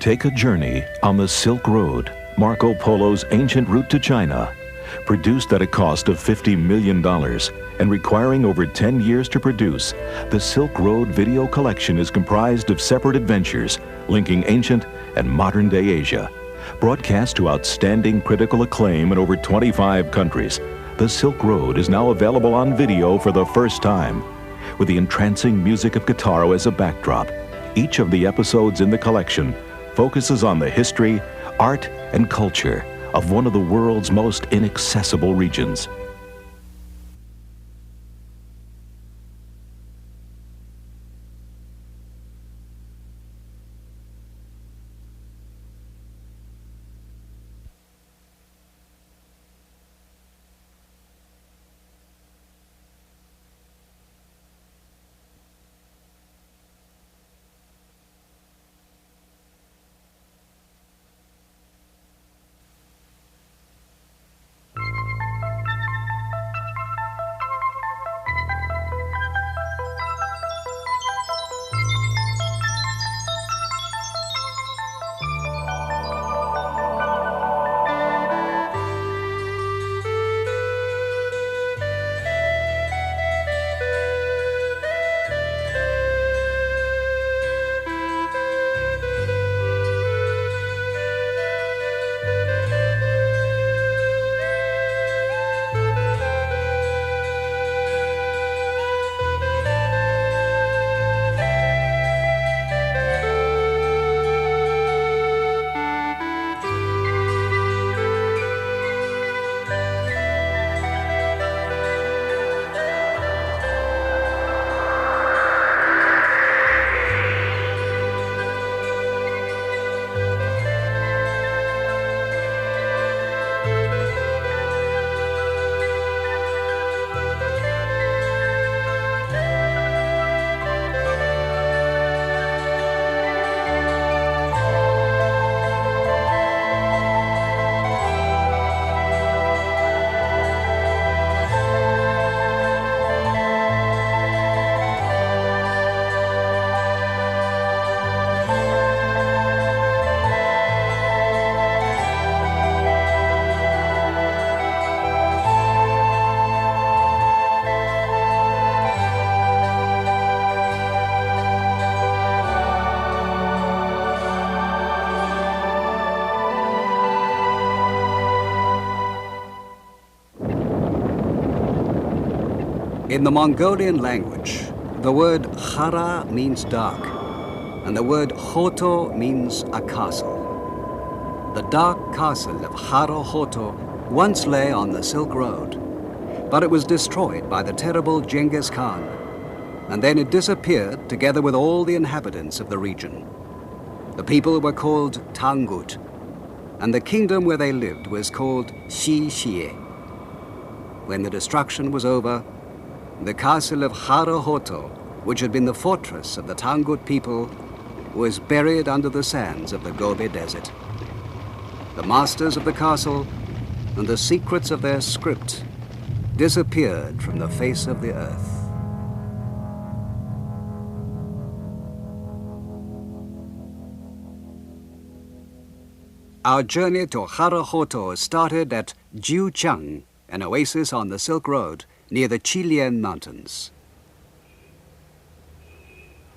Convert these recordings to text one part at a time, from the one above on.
Take a journey on the Silk Road, Marco Polo's ancient route to China. Produced at a cost of $50 million and requiring over 10 years to produce, the Silk Road video collection is comprised of separate adventures linking ancient and modern-day Asia. Broadcast to outstanding critical acclaim in over 25 countries, the Silk Road is now available on video for the first time. With the entrancing music of Gitaro as a backdrop, each of the episodes in the collection focuses on the history, art, and culture of one of the world's most inaccessible regions. In the Mongolian language, the word Khara means dark, and the word Khoto means a castle. The dark castle of Karakhoto once lay on the Silk Road, but it was destroyed by the terrible Chingis Khan, and then it disappeared together with all the inhabitants of the region. The people were called Tangut, and the kingdom where they lived was called Xixia. When the destruction was over, the castle of Karakhoto, which had been the fortress of the Tangut people, was buried under the sands of the Gobi Desert. The masters of the castle and the secrets of their script disappeared from the face of the earth. Our journey to Karakhoto started at Jiuchang, an oasis on the Silk Road near the Chilean mountains.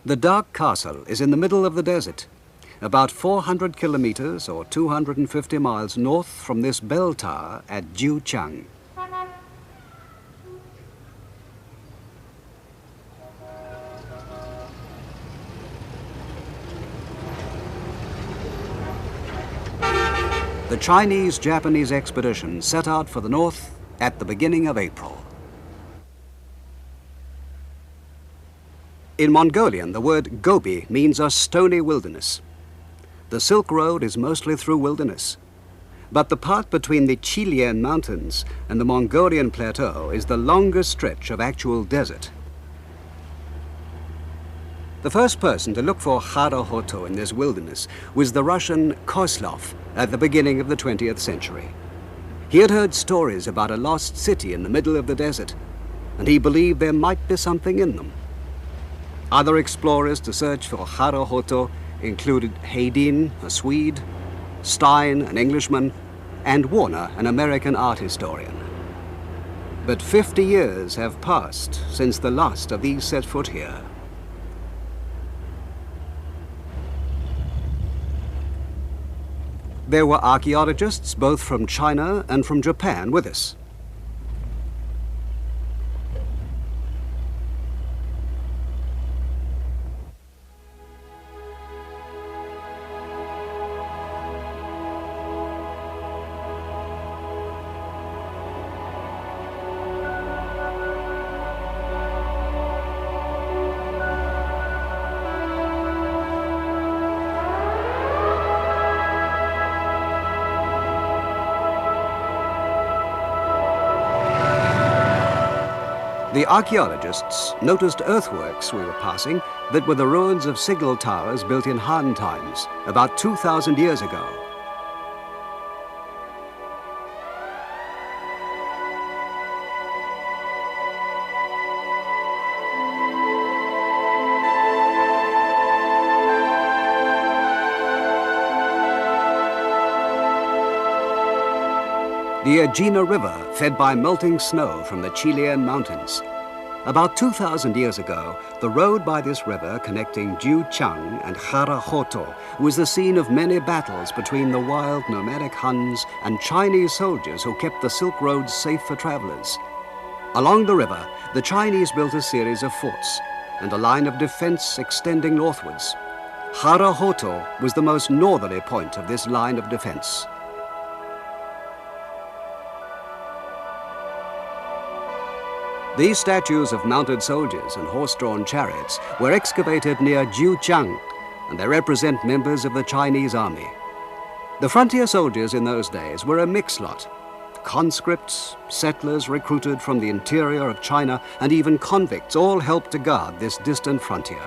The dark castle is in the middle of the desert, about 400 kilometers or 250 miles north from this bell tower at Jiuchang. The Chinese-Japanese expedition set out for the north at the beginning of April. In Mongolian, the word Gobi means a stony wilderness. The Silk Road is mostly through wilderness, but the part between the Chilean mountains and the Mongolian plateau is the longest stretch of actual desert. The first person to look for Karakhoto in this wilderness was the Russian Kozlov at the beginning of the 20th century. He had heard stories about a lost city in the middle of the desert, and he believed there might be something in them. Other explorers to search for Karakhoto included Hedin, a Swede, Stein, an Englishman, and Warner, an American art historian. But 50 years have passed since the last of these set foot here. There were archaeologists both from China and from Japan with us. The archaeologists noticed earthworks we were passing that were the ruins of signal towers built in Han times, about 2,000 years ago. The Agena River fed by melting snow from the Chilean mountains. About 2,000 years ago, the road by this river connecting Jiuqiang and Karakhoto was the scene of many battles between the wild nomadic Huns and Chinese soldiers who kept the Silk Road safe for travelers. Along the river, the Chinese built a series of forts and a line of defense extending northwards. Karakhoto was the most northerly point of this line of defense. These statues of mounted soldiers and horse-drawn chariots were excavated near Jiuqiang, and they represent members of the Chinese army. The frontier soldiers in those days were a mixed lot. Conscripts, settlers recruited from the interior of China, and even convicts all helped to guard this distant frontier.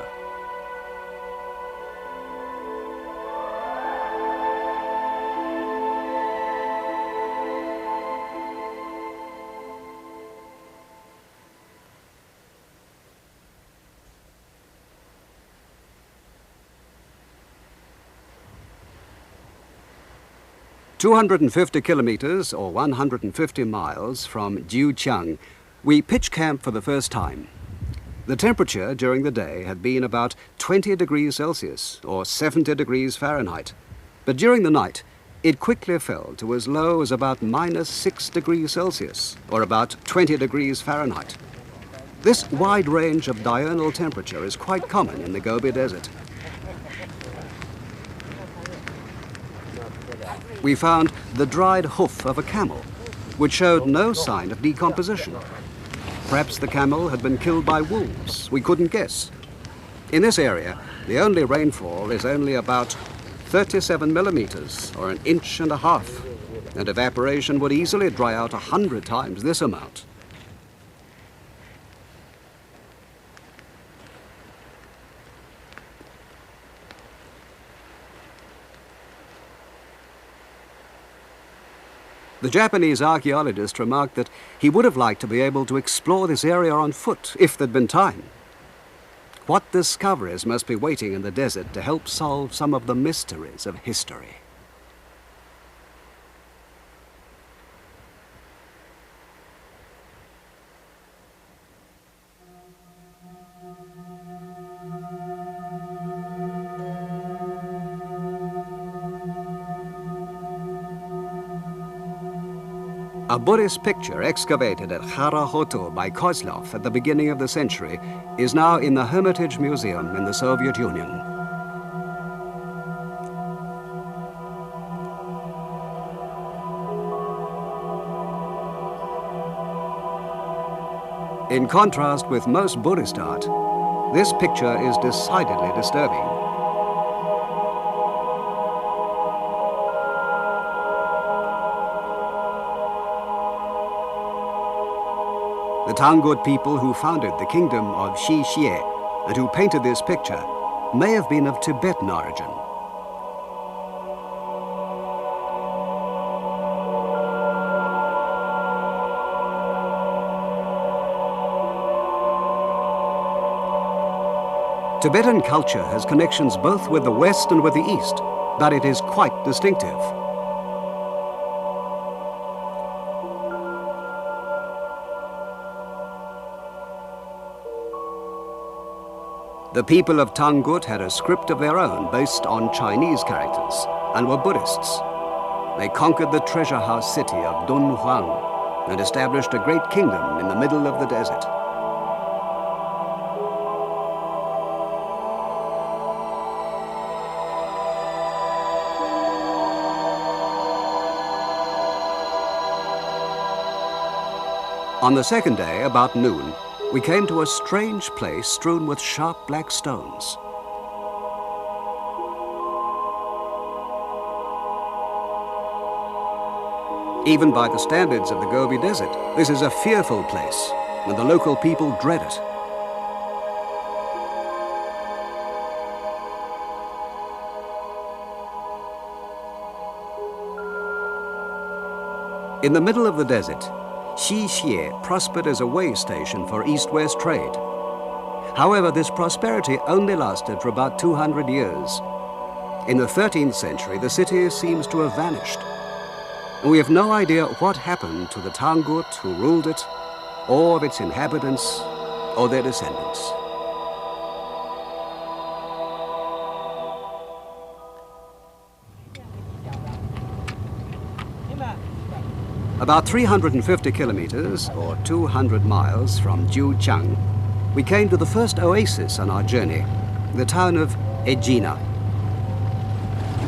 "250 kilometers, or 150 miles from Jiuqiang, we pitched camp for the first time. The temperature during the day had been about 20 degrees Celsius, or 70 degrees Fahrenheit. But during the night, it quickly fell to as low as about -6 degrees Celsius, or about 20 degrees Fahrenheit. This wide range of diurnal temperature is quite common in the Gobi Desert. We found the dried hoof of a camel, which showed no sign of decomposition. Perhaps the camel had been killed by wolves. We couldn't guess. In this area, the only rainfall is only about 37 millimeters, or 1.5 inches, and evaporation would easily dry out 100 times this amount. The Japanese archaeologist remarked that he would have liked to be able to explore this area on foot if there'd been time. What discoveries must be waiting in the desert to help solve some of the mysteries of history? A Buddhist picture excavated at Karakhoto by Kozlov at the beginning of the century is now in the Hermitage Museum in the Soviet Union. In contrast with most Buddhist art, this picture is decidedly disturbing. The Tangut people who founded the kingdom of Xixia and who painted this picture may have been of Tibetan origin. Tibetan culture has connections both with the West and with the East, but it is quite distinctive. The people of Tangut had a script of their own based on Chinese characters and were Buddhists. They conquered the treasure house city of Dunhuang and established a great kingdom in the middle of the desert. On the second day, about noon, we came to a strange place strewn with sharp black stones. Even by the standards of the Gobi Desert, this is a fearful place, and the local people dread it. In the middle of the desert, Xixia prospered as a way station for east-west trade. However, this prosperity only lasted for about 200 years. In the 13th century, the city seems to have vanished. We have no idea what happened to the Tangut who ruled it, or of its inhabitants, or their descendants. About 350 kilometers, or 200 miles from Jiujiang, we came to the first oasis on our journey, the town of Xixia.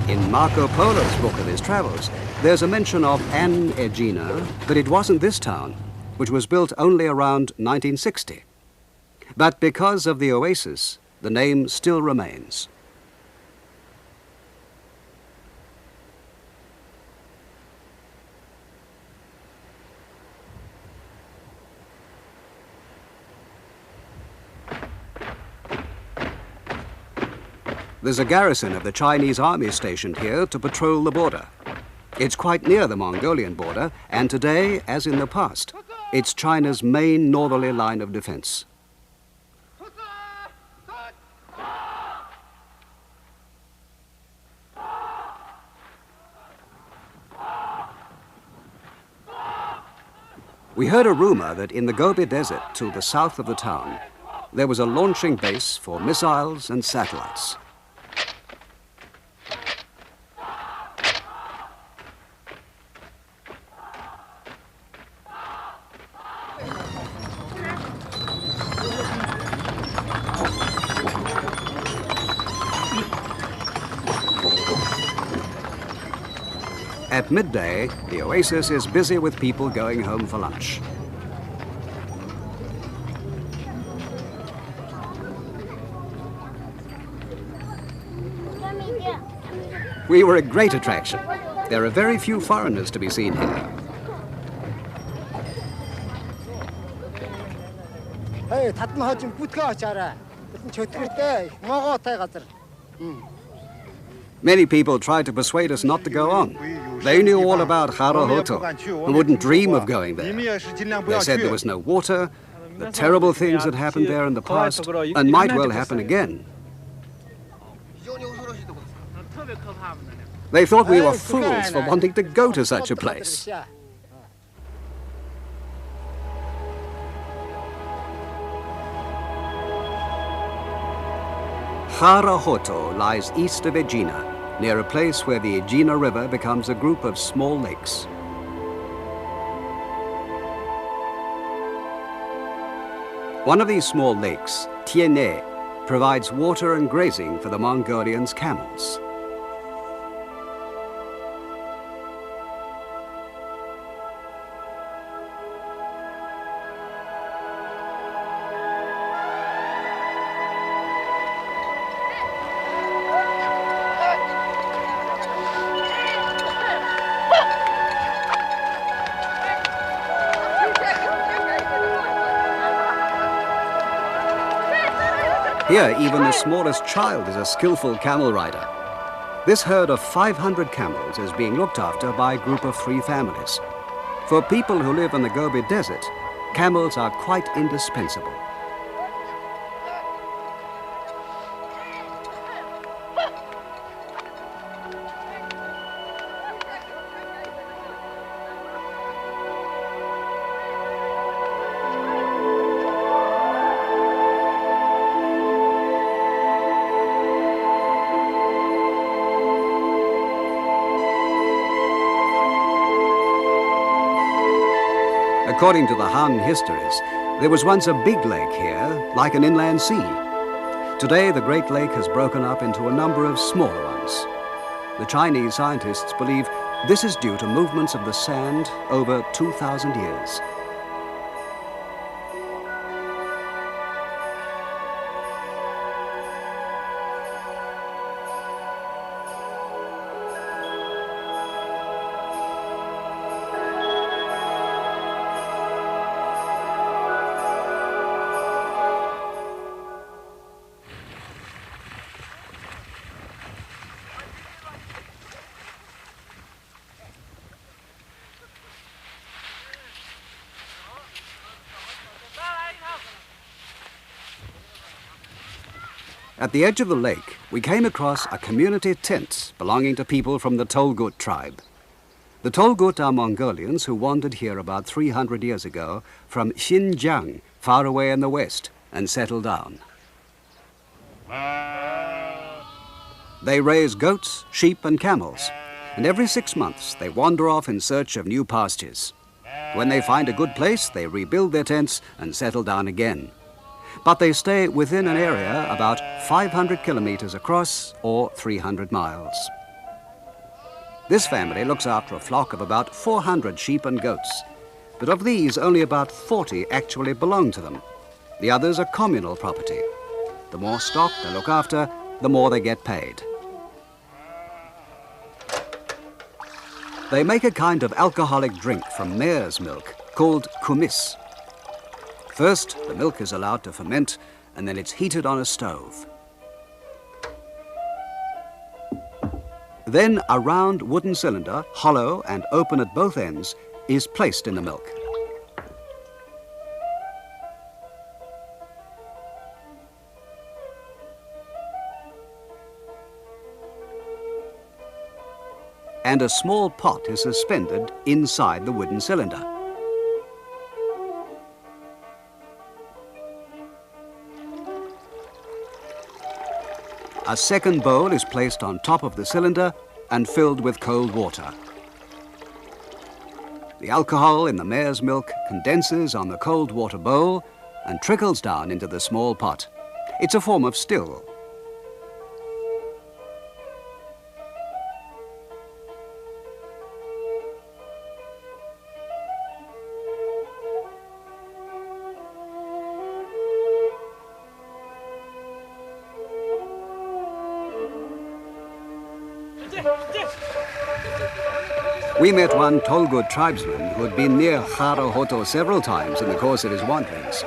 In Marco Polo's book of his travels, there's a mention of an Xixia, but it wasn't this town, which was built only around 1960. But because of the oasis, the name still remains. There's a garrison of the Chinese army stationed here to patrol the border. It's quite near the Mongolian border, and today, as in the past, it's China's main northerly line of defense. We heard a rumor that in the Gobi Desert to the south of the town, there was a launching base for missiles and satellites. At midday, the oasis is busy with people going home for lunch. We were a great attraction. There are very few foreigners to be seen here. Many people tried to persuade us not to go on. They knew all about Karakhoto and wouldn't dream of going there. They said there was no water, the terrible things that happened there in the past, and might well happen again. They thought we were fools for wanting to go to such a place. Karakhoto lies east of Xixia, near a place where the Xixia River becomes a group of small lakes. One of these small lakes, Tiene, provides water and grazing for the Mongolians' camels. Here, even the smallest child is a skillful camel rider. This herd of 500 camels is being looked after by a group of 3 families. For people who live in the Gobi Desert, camels are quite indispensable. According to the Han histories, there was once a big lake here, like an inland sea. Today, the Great Lake has broken up into a number of smaller ones. The Chinese scientists believe this is due to movements of the sand over 2,000 years. At the edge of the lake, we came across a community tent belonging to people from the Tangut tribe. The Tangut are Mongolians who wandered here about 300 years ago from Xinjiang, far away in the west, and settled down. They raise goats, sheep and camels, and every 6 months they wander off in search of new pastures. When they find a good place, they rebuild their tents and settle down again. But they stay within an area about 500 kilometers across or 300 miles. This family looks after a flock of about 400 sheep and goats, but of these only about 40 actually belong to them. The others are communal property. The more stock they look after, the more they get paid. They make a kind of alcoholic drink from mare's milk called kumis. First, the milk is allowed to ferment, and then it's heated on a stove. Then a round wooden cylinder, hollow and open at both ends, is placed in the milk. And a small pot is suspended inside the wooden cylinder. A second bowl is placed on top of the cylinder and filled with cold water. The alcohol in the mare's milk condenses on the cold water bowl and trickles down into the small pot. It's a form of still. We met one Tangut tribesman who had been near Karakhoto several times in the course of his wanderings.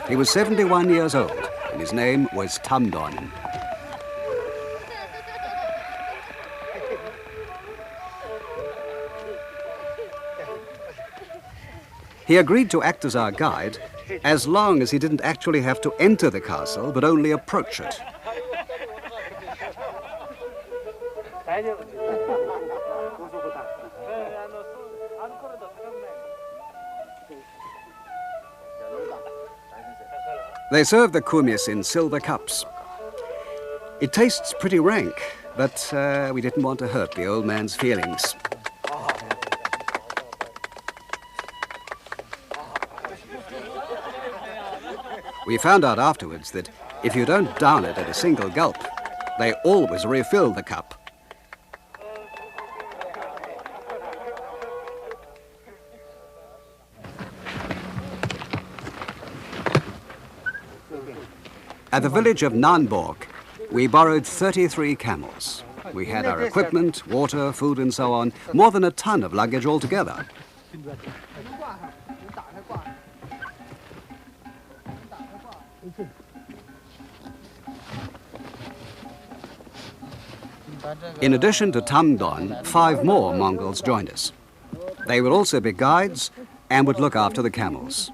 He was 71 years old, and his name was Tamdon. He agreed to act as our guide as long as he didn't actually have to enter the castle, but only approach it. They serve the kumis in silver cups. It tastes pretty rank, but we didn't want to hurt the old man's feelings. We found out afterwards that if you don't down it at a single gulp, they always refill the cup. At the village of Nanborg, we borrowed 33 camels. We had our equipment, water, food and so on, more than a ton of luggage altogether. In addition to Tamdon, 5 more Mongols joined us. They would also be guides and would look after the camels.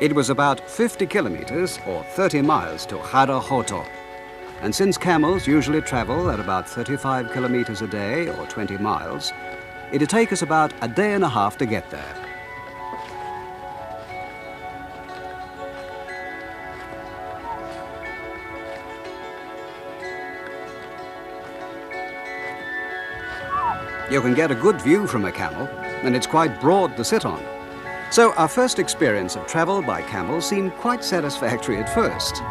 It was about 50 kilometers or 30 miles to Karakhoto. And since camels usually travel at about 35 kilometers a day or 20 miles, it'd take us about a day and a half to get there. You can get a good view from a camel, and it's quite broad to sit on. So our first experience of travel by camel seemed quite satisfactory at first.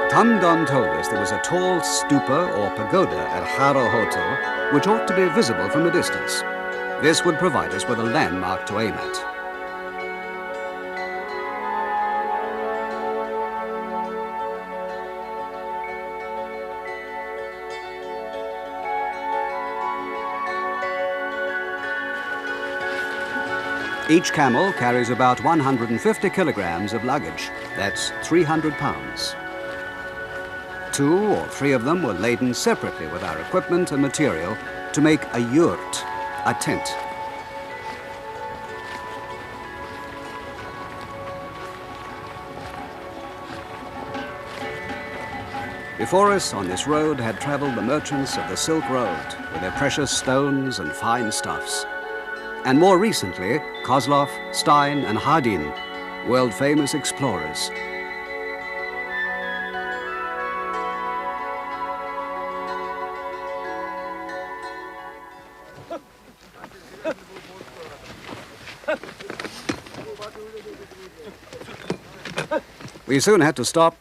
Tangut told us there was a tall stupa or pagoda at Karakhoto which ought to be visible from a distance. This would provide us with a landmark to aim at. Each camel carries about 150 kilograms of luggage. That's 300 pounds. 2 or 3 of them were laden separately with our equipment and material to make a yurt, a tent. Before us on this road had traveled the merchants of the Silk Road with their precious stones and fine stuffs. And more recently, Kozlov, Stein and Hardin, world-famous explorers. We soon had to stop.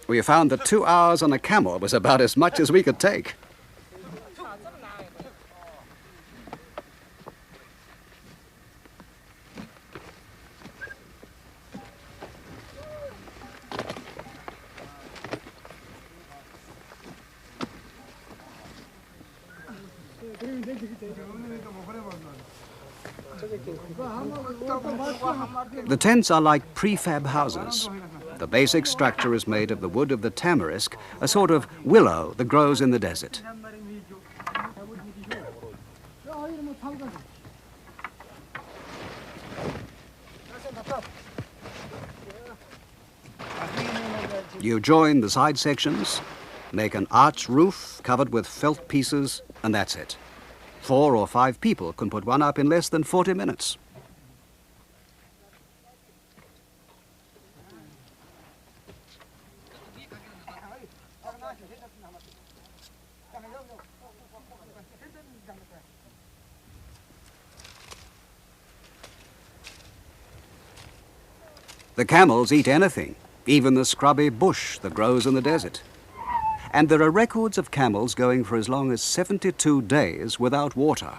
We found that 2 hours on a camel was about as much as we could take. The tents are like prefab houses. The basic structure is made of the wood of the tamarisk, a sort of willow that grows in the desert. You join the side sections, make an arched roof covered with felt pieces, and that's it. 4 or 5 people can put one up in less than 40 minutes. The camels eat anything, even the scrubby bush that grows in the desert. And there are records of camels going for as long as 72 days without water.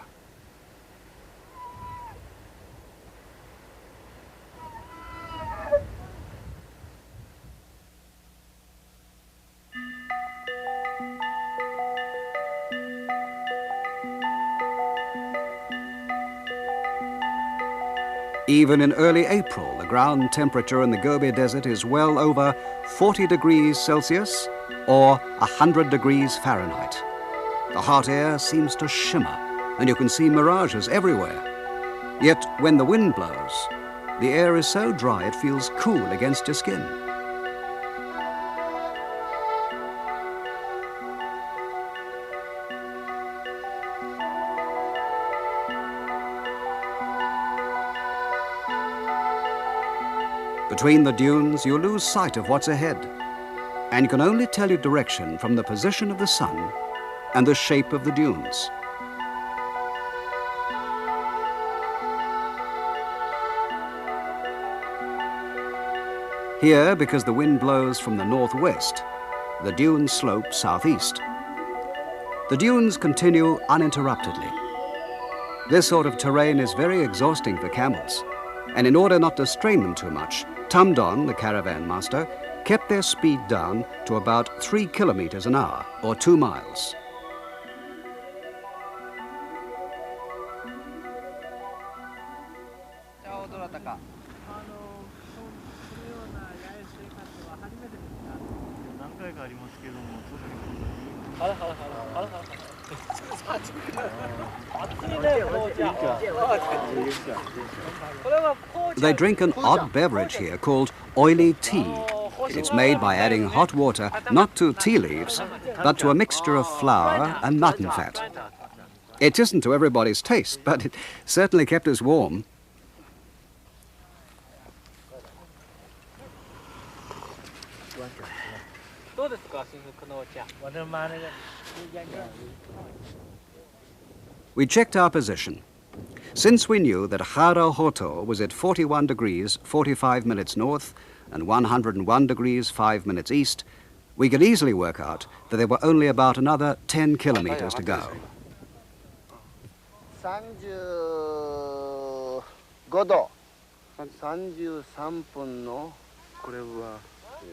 Even in early April, the ground temperature in the Gobi Desert is well over 40 degrees Celsius or 100 degrees Fahrenheit. The hot air seems to shimmer, and you can see mirages everywhere. Yet when the wind blows, the air is so dry it feels cool against your skin. Between the dunes, you lose sight of what's ahead, and you can only tell your direction from the position of the sun and the shape of the dunes. Here, because the wind blows from the northwest, the dunes slope southeast. The dunes continue uninterruptedly. This sort of terrain is very exhausting for camels, and in order not to strain them too much, Tamdon, the caravan master, kept their speed down to about 3 kilometers an hour, or 2 miles. They drink an odd beverage here called oily tea. It's made by adding hot water not to tea leaves, but to a mixture of flour and mutton fat. It isn't to everybody's taste, but it certainly kept us warm. We checked our position. Since we knew that Karakhoto was at 41 degrees 45 minutes north and 101 degrees 5 minutes east, we could easily work out that there were only about another 10 kilometers to go. 35度33分のこれは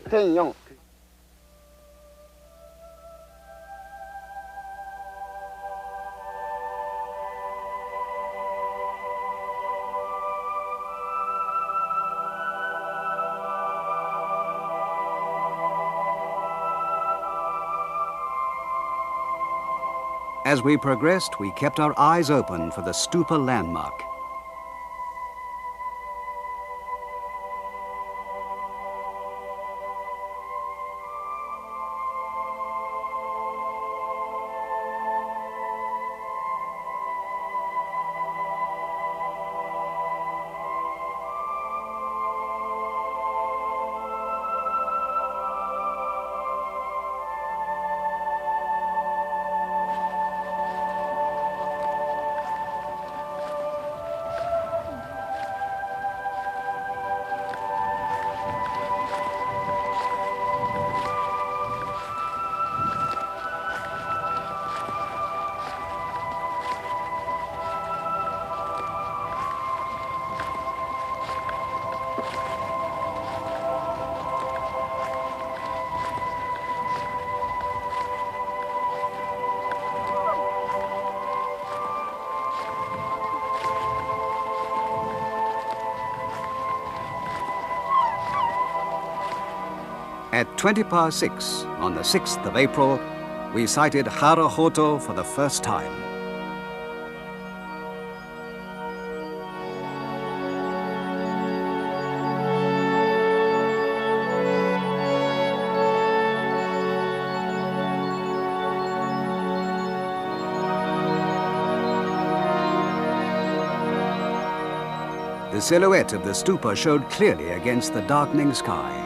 0.4 As we progressed, we kept our eyes open for the stupa landmark. At 6:20 on the 6th of April, we sighted Karakhoto for the first time. The silhouette of the stupa showed clearly against the darkening sky.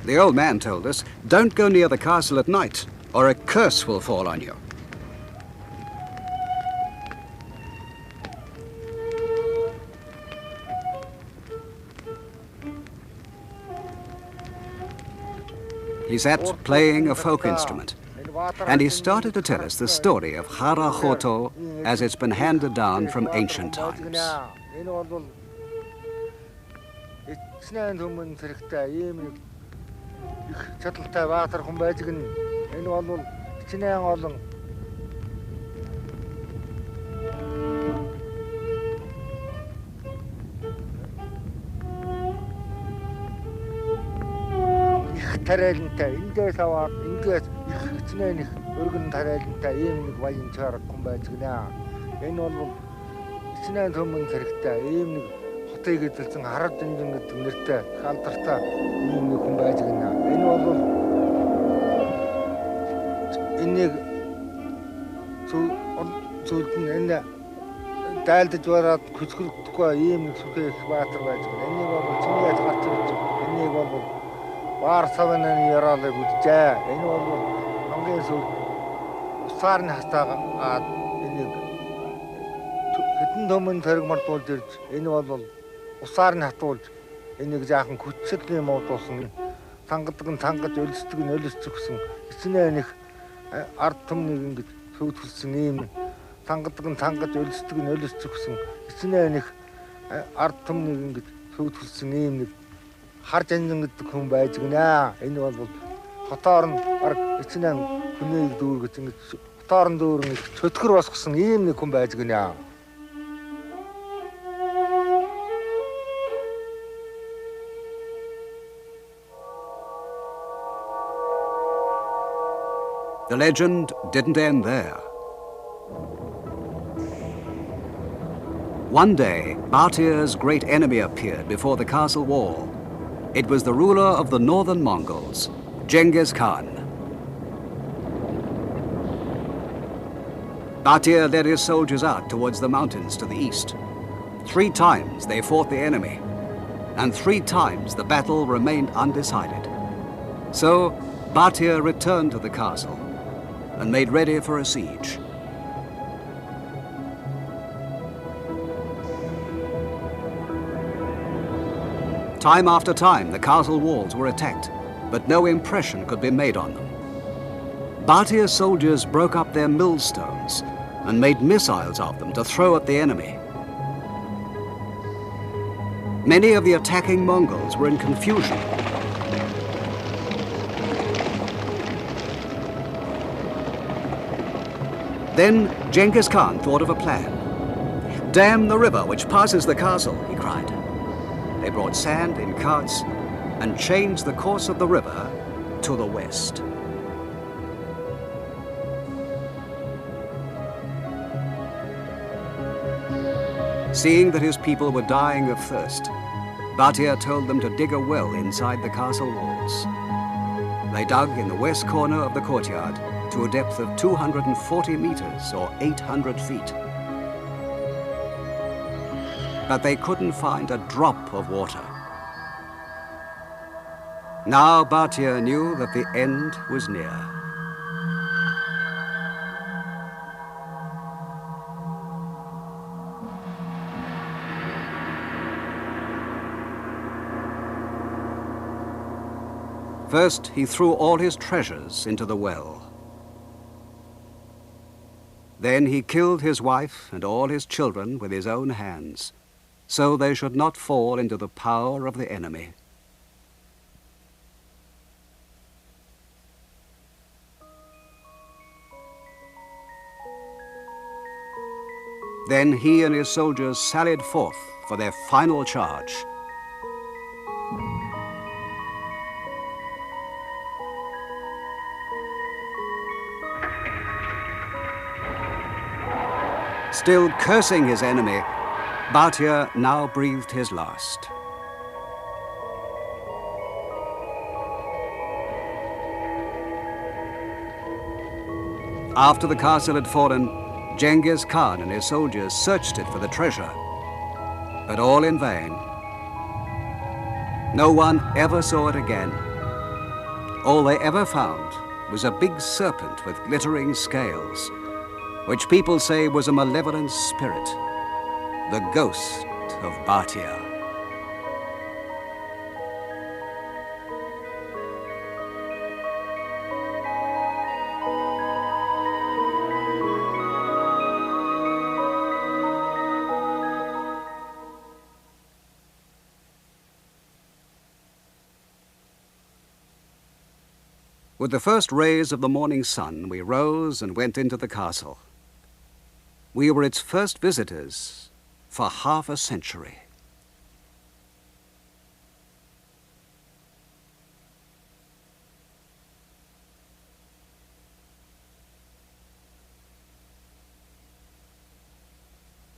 The old man told us, don't go near the castle at night, or a curse will fall on you. He sat playing a folk instrument, and he started to tell us the story of Karakhoto as it's been handed down from ancient times. Чадalтай баатар хүн байж гэн энэ бол хичнээн олон их тариалантай эндээс аваад ингээс их хичнээн их өргөн тариалантай ийм нэг баян чарга хүн байж гэнэ. Энэ бол хичнээн төмөн зэрэгтэй ийм нэг хотыг эзэлсэн харав дэнжин гэдэг нэртэй халдартай ийм нэг хүн байж гэнэ. Энэ бол энийг зүрд нь энэ дайлдаж бараад хөсгөлдөхгүй ийм нэг сүхээ их баатар байж гэнэ. Энийг бол чинээс гарч ирж энийг бол баар савны яраалыг үджээ. Энэ бол хамгийн сүүл усаар нь хастаагаад энийг хэдэн төмөн тэрэг мартуулж ирж энэ бол усаар нь хатуулж энийг жаахан хүчтэй муудуулсан. Тангадаг нь тангаж өлсдөг нь өлсдөг гэсэн эцнээ нэг ард түмнийг ингэж сүйтгэсэн ийм тангадаг нь тангаж, өлсдөг нь өлсчих гэсэн эцнээ нэг ард түмнийг ингэж төвтгөлсөн ийм нэг хар жанжин гэдэг хүн байж гинэ. Энэ бол хотоор нь арга эцнээ хүнийг дүүргэж ингэж хотоор нь дүүрэн их чөтгөр босгосон ийм нэг хүн байж гинэ. The legend didn't end there. One day, Batir's great enemy appeared before the castle wall. It was the ruler of the northern Mongols, Chingis Khan. Batir led his soldiers out towards the mountains to the east. 3 times they fought the enemy, and 3 times the battle remained undecided. So, Batir returned to the castle and made ready for a siege. Time after time, the castle walls were attacked, but no impression could be made on them. Batir's soldiers broke up their millstones and made missiles of them to throw at the enemy. Many of the attacking Mongols were in confusion. Then Chingis Khan thought of a plan. "Dam the river which passes the castle," he cried. They brought sand in carts and changed the course of the river to the west. Seeing that his people were dying of thirst, Batir told them to dig a well inside the castle walls. They dug in the west corner of the courtyard to a depth of 240 meters or 800 feet. But they couldn't find a drop of water. Now Batir knew that the end was near. First, he threw all his treasures into the well. Then he killed his wife and all his children with his own hands, so they should not fall into the power of the enemy. Then he and his soldiers sallied forth for their final charge. Still cursing his enemy, Batir now breathed his last. After the castle had fallen, Chingis Khan and his soldiers searched it for the treasure, but all in vain. No one ever saw it again. All they ever found was a big serpent with glittering scales, which people say was a malevolent spirit, the ghost of Batir. With the first rays of the morning sun, we rose and went into the castle. We were its first visitors for half a century.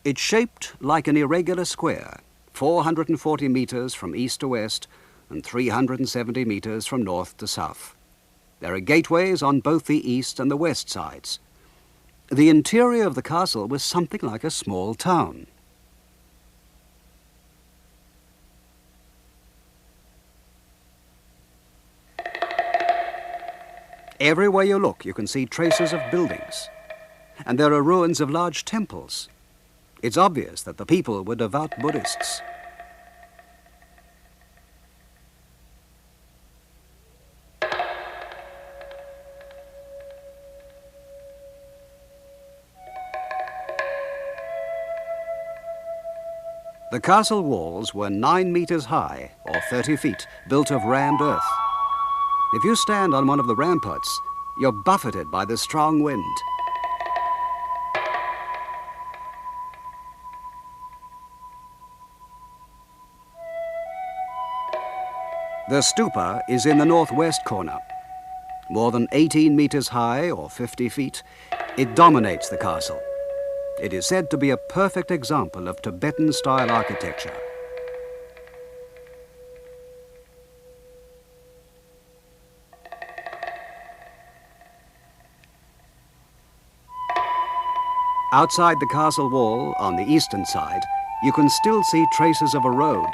It's shaped like an irregular square, 440 meters from east to west and 370 meters from north to south. There are gateways on both the east and the west sides. The interior of the castle was something like a small town. Everywhere you look, you can see traces of buildings, and there are ruins of large temples. It's obvious that the people were devout Buddhists. The castle walls were 9 meters high, or 30 feet, built of rammed earth. If you stand on one of the ramparts, you're buffeted by the strong wind. The stupa is in the northwest corner. More than 18 meters high, or 50 feet, it dominates the castle. It is said to be a perfect example of Tibetan-style architecture. Outside the castle wall, on the eastern side, you can still see traces of a road.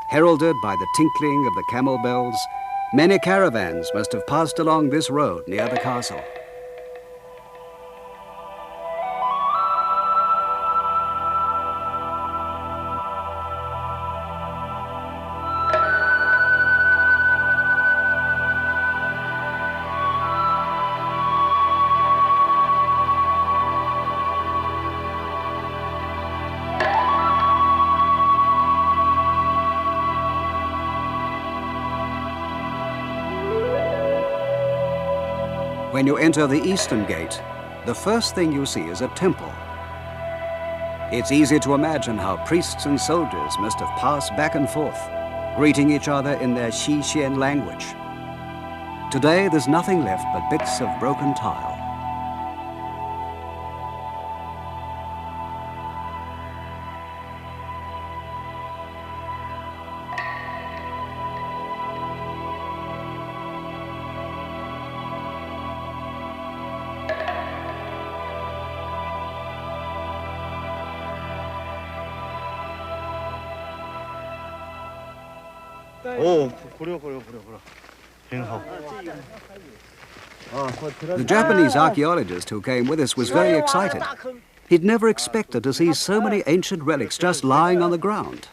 Heralded by the tinkling of the camel bells, many caravans must have passed along this road near the castle. When you enter the eastern gate, the first thing you see is a temple. It's easy to imagine how priests and soldiers must have passed back and forth, greeting each other in their Xixia language. Today, there's nothing left but bits of broken tile. The Japanese archaeologist who came with us was very excited. He'd never expected to see so many ancient relics just lying on the ground.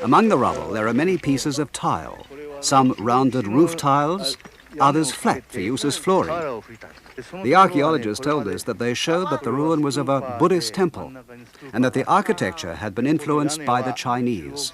Among the rubble, there are many pieces of tile, some rounded roof tiles, others flat for use as flooring. The archaeologists told us that they showed that the ruin was of a Buddhist temple and that the architecture had been influenced by the Chinese.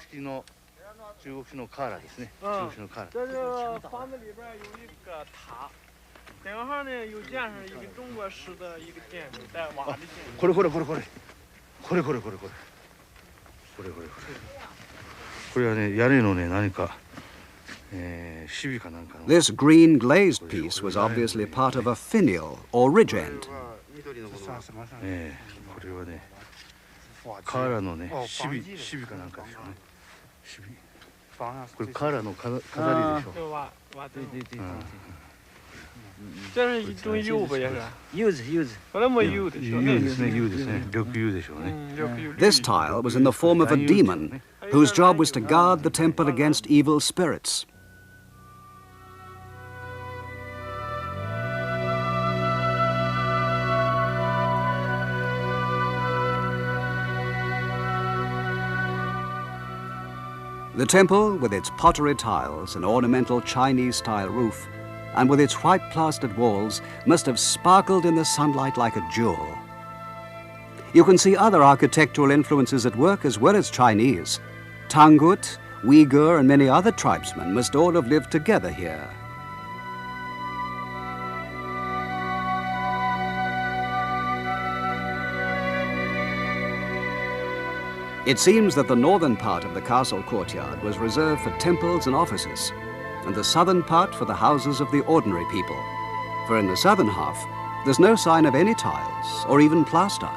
This green glazed piece was obviously part of a finial or ridge end. This tile was in the form of a demon whose job was to guard the temple against evil spirits. The temple, with its pottery tiles and ornamental Chinese-style roof, and with its white plastered walls, must have sparkled in the sunlight like a jewel. You can see other architectural influences at work as well as Chinese. Tangut, Uyghur, and many other tribesmen must all have lived together here. It seems that the northern part of the castle courtyard was reserved for temples and offices, and the southern part for the houses of the ordinary people. For in the southern half, there's no sign of any tiles or even plaster.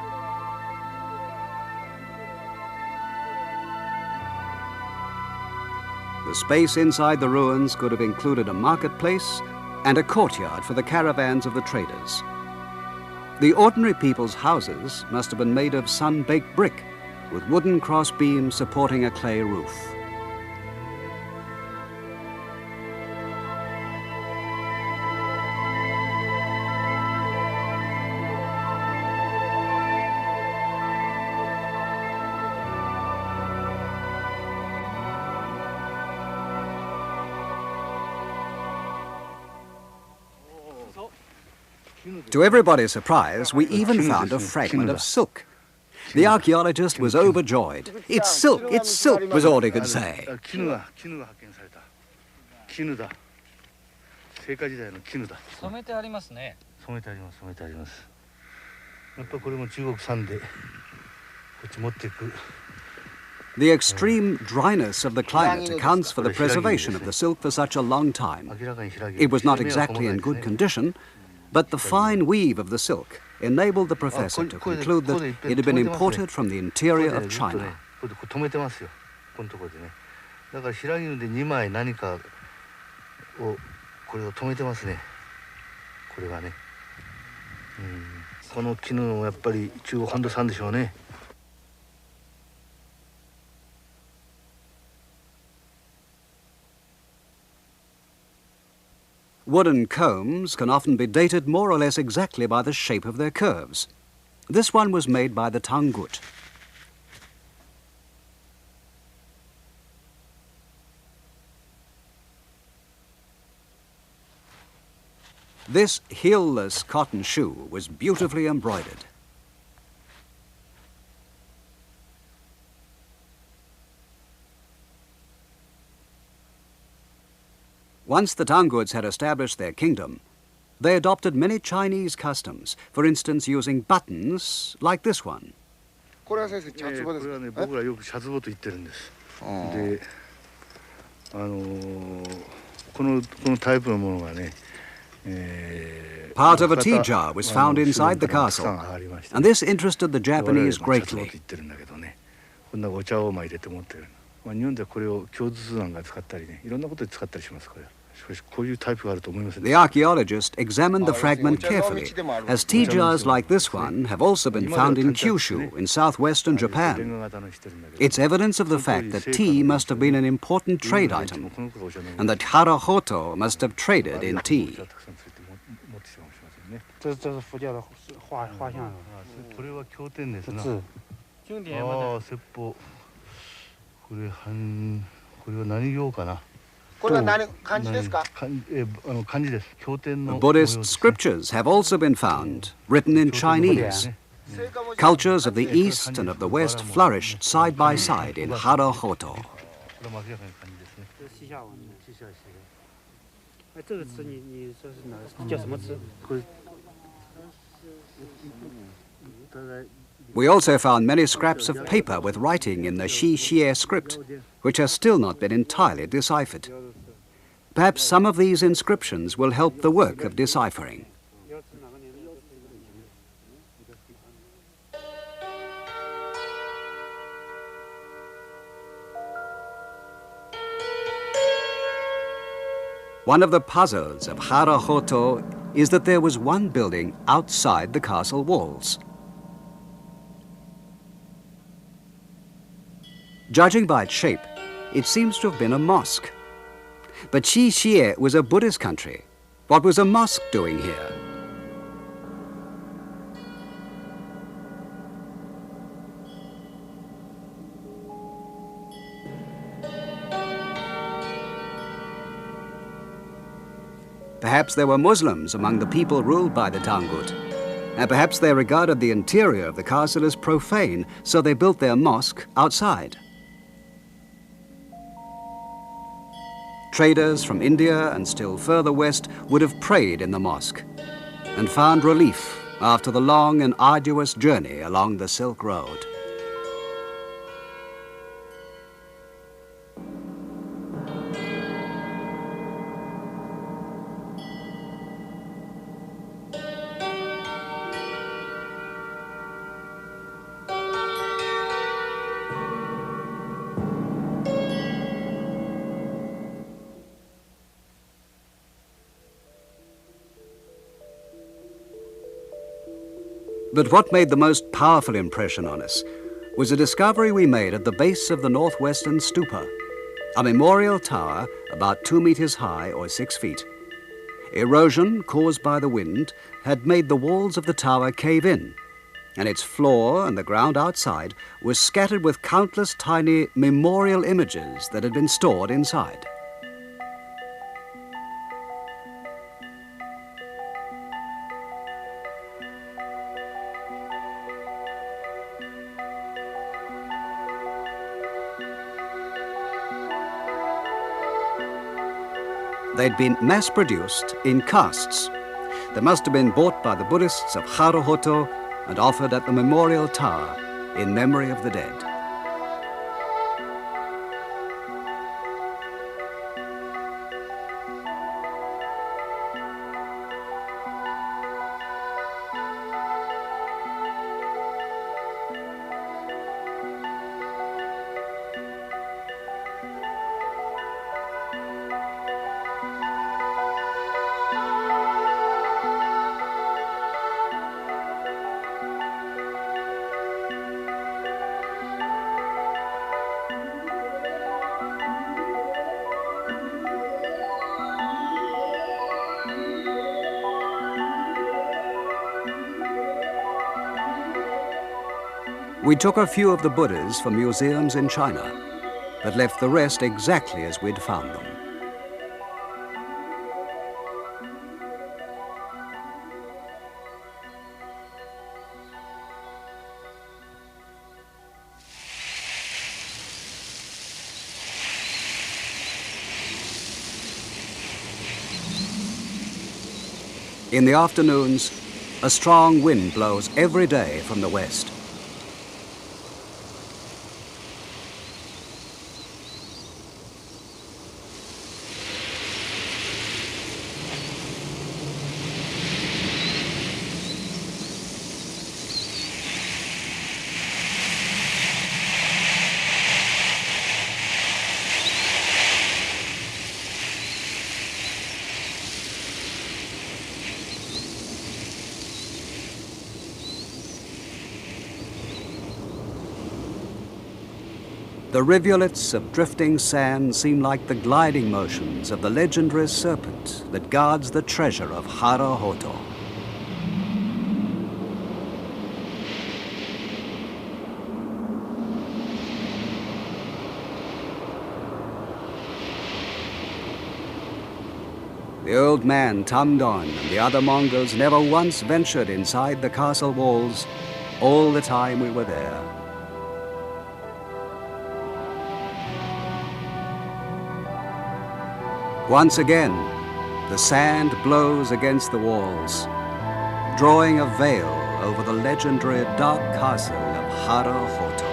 The space inside the ruins could have included a marketplace and a courtyard for the caravans of the traders. The ordinary people's houses must have been made of sun-baked brick, with wooden cross beams supporting a clay roof. To everybody's surprise, we even found a fragment of silk. The archaeologist was overjoyed. It's silk, was all he could say. The extreme dryness of the climate accounts for the preservation of the silk for such a long time. It was not exactly in good condition, but the fine weave of the silk enabled the professor to conclude that it had been imported from the interior of China. Wooden combs can often be dated more or less exactly by the shape of their curves. This one was made by the Tangut. This heel-less cotton shoe was beautifully embroidered. Once the Tanguts had established their kingdom, they adopted many Chinese customs, for instance using buttons like this one. Part of a tea jar was found inside the castle, and this interested the Japanese greatly. The archaeologist examined the fragment carefully, as tea jars like this one have also been found in Kyushu in southwestern Japan. It's evidence of the fact that tea must have been an important trade item, and that Karakhoto must have traded in tea. Buddhist scriptures have also been found, written in Chinese. Cultures of the East and of the West flourished side by side in Karakhoto. We also found many scraps of paper with writing in the Xixia script, which has still not been entirely deciphered. Perhaps some of these inscriptions will help the work of deciphering. One of the puzzles of Karakhoto is that there was one building outside the castle walls. Judging by its shape, it seems to have been a mosque. But Xixia was a Buddhist country. What was a mosque doing here? Perhaps there were Muslims among the people ruled by the Tangut, and perhaps they regarded the interior of the castle as profane, so they built their mosque outside. Traders from India and still further west would have prayed in the mosque and found relief after the long and arduous journey along the Silk Road. But what made the most powerful impression on us was a discovery we made at the base of the northwestern stupa, a memorial tower about 2 meters high or 6 feet. Erosion caused by the wind had made the walls of the tower cave in, and its floor and the ground outside was scattered with countless tiny memorial images that had been stored inside. They'd been mass-produced in casts. They must have been bought by the Buddhists of Karakhoto and offered at the memorial tower in memory of the dead. We took a few of the Buddhas from museums in China, but left the rest exactly as we'd found them. In the afternoons, a strong wind blows every day from the west. The rivulets of drifting sand seem like the gliding motions of the legendary serpent that guards the treasure of Karakhoto. The old man, Tangut, and the other Mongols never once ventured inside the castle walls all the time we were there. Once again, the sand blows against the walls, drawing a veil over the legendary dark castle of Karakhoto.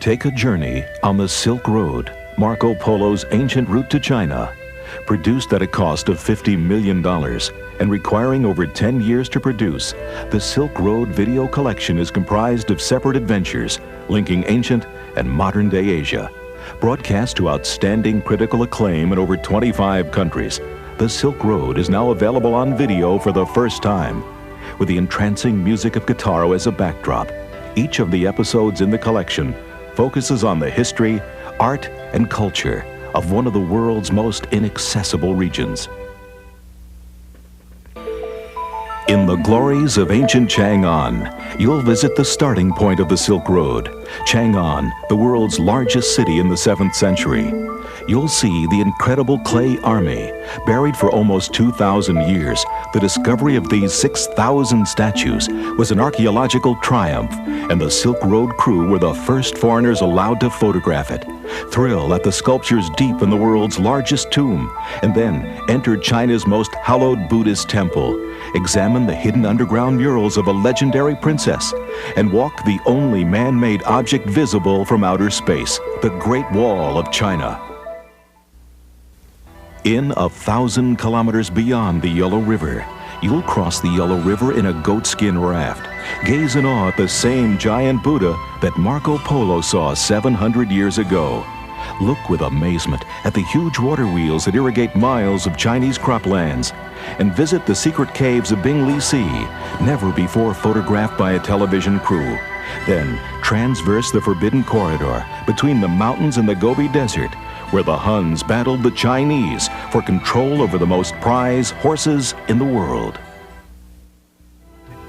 Take a journey on the Silk Road, Marco Polo's ancient route to China. Produced at a cost of $50 million and requiring over 10 years to produce, the Silk Road video collection is comprised of separate adventures linking ancient and modern-day Asia. Broadcast to outstanding critical acclaim in over 25 countries, the Silk Road is now available on video for the first time. With the entrancing music of Gitaro as a backdrop, each of the episodes in the collection focuses on the history, art, and culture of one of the world's most inaccessible regions. In the glories of ancient Chang'an, you'll visit the starting point of the Silk Road, Chang'an, the world's largest city in the 7th century. You'll see the incredible clay army, buried for almost 2,000 years. The discovery of these 6,000 statues was an archaeological triumph, and the Silk Road crew were the first foreigners allowed to photograph it. Thrill at the sculptures deep in the world's largest tomb, and then enter China's most hallowed Buddhist temple. Examine the hidden underground murals of a legendary princess, and walk the only man-made object visible from outer space, the Great Wall of China. In 1,000 kilometers beyond the Yellow River, you'll cross the Yellow River in a goatskin raft. Gaze in awe at the same giant Buddha that Marco Polo saw 700 years ago. Look with amazement at the huge water wheels that irrigate miles of Chinese croplands, and visit the secret caves of Bingli Sea, never before photographed by a television crew. Then transverse the forbidden corridor between the mountains and the Gobi Desert, where the Huns battled the Chinese for control over the most prized horses in the world.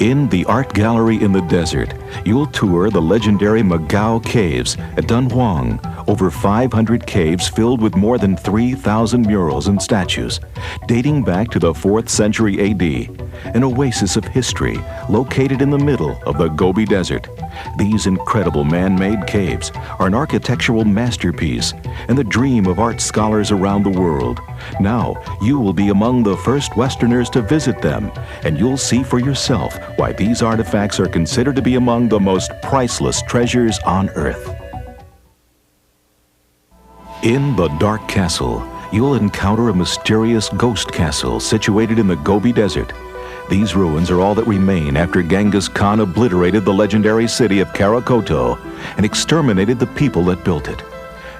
In the art gallery in the desert, you'll tour the legendary Magao Caves at Dunhuang, over 500 caves filled with more than 3,000 murals and statues, dating back to the 4th century AD, an oasis of history located in the middle of the Gobi Desert. These incredible man-made caves are an architectural masterpiece and the dream of art scholars around the world. Now, you will be among the first Westerners to visit them, and you'll see for yourself why these artifacts are considered to be among the most priceless treasures on Earth. In the Dark Castle, you'll encounter a mysterious ghost castle situated in the Gobi Desert. These ruins are all that remain after Chingis Khan obliterated the legendary city of Karakhoto and exterminated the people that built it.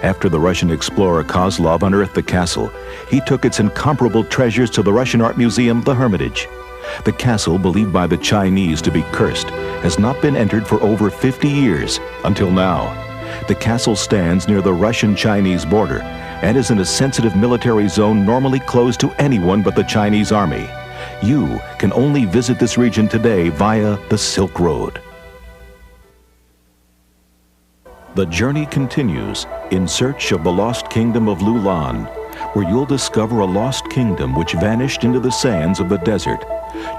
After the Russian explorer Kozlov unearthed the castle, he took its incomparable treasures to the Russian art museum, the Hermitage. The castle, believed by the Chinese to be cursed, has not been entered for over 50 years until now. The castle stands near the Russian-Chinese border and is in a sensitive military zone normally closed to anyone but the Chinese army. You can only visit this region today via the Silk Road. The journey continues in search of the lost kingdom of Lulan, where you'll discover a lost kingdom which vanished into the sands of the desert.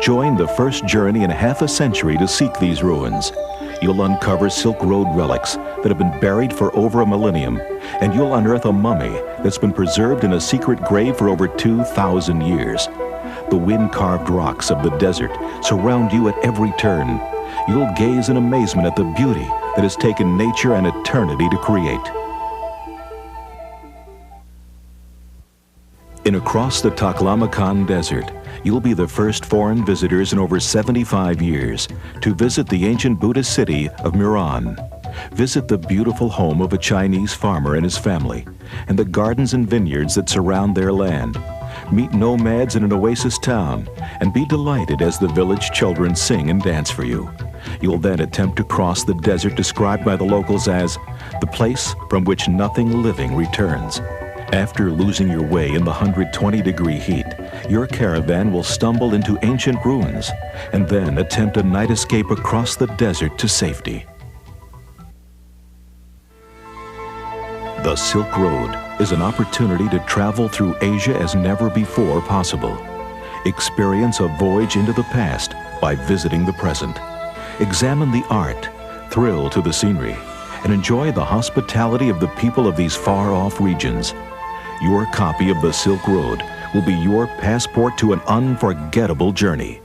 Join the first journey in half a century to seek these ruins. You'll uncover Silk Road relics that have been buried for over a millennium, and you'll unearth a mummy that's been preserved in a secret grave for over 2,000 years. The wind-carved rocks of the desert surround you at every turn. You'll gaze in amazement at the beauty that has taken nature an eternity to create. In across the Taklamakan Desert, you'll be the first foreign visitors in over 75 years to visit the ancient Buddhist city of Muran. Visit the beautiful home of a Chinese farmer and his family, and the gardens and vineyards that surround their land. Meet nomads in an oasis town, and be delighted as the village children sing and dance for you. You'll then attempt to cross the desert described by the locals as the place from which nothing living returns. After losing your way in the 120-degree heat, your caravan will stumble into ancient ruins and then attempt a night escape across the desert to safety. The Silk Road is an opportunity to travel through Asia as never before possible. Experience a voyage into the past by visiting the present. Examine the art, thrill to the scenery, and enjoy the hospitality of the people of these far-off regions. Your copy of the Silk Road will be your passport to an unforgettable journey.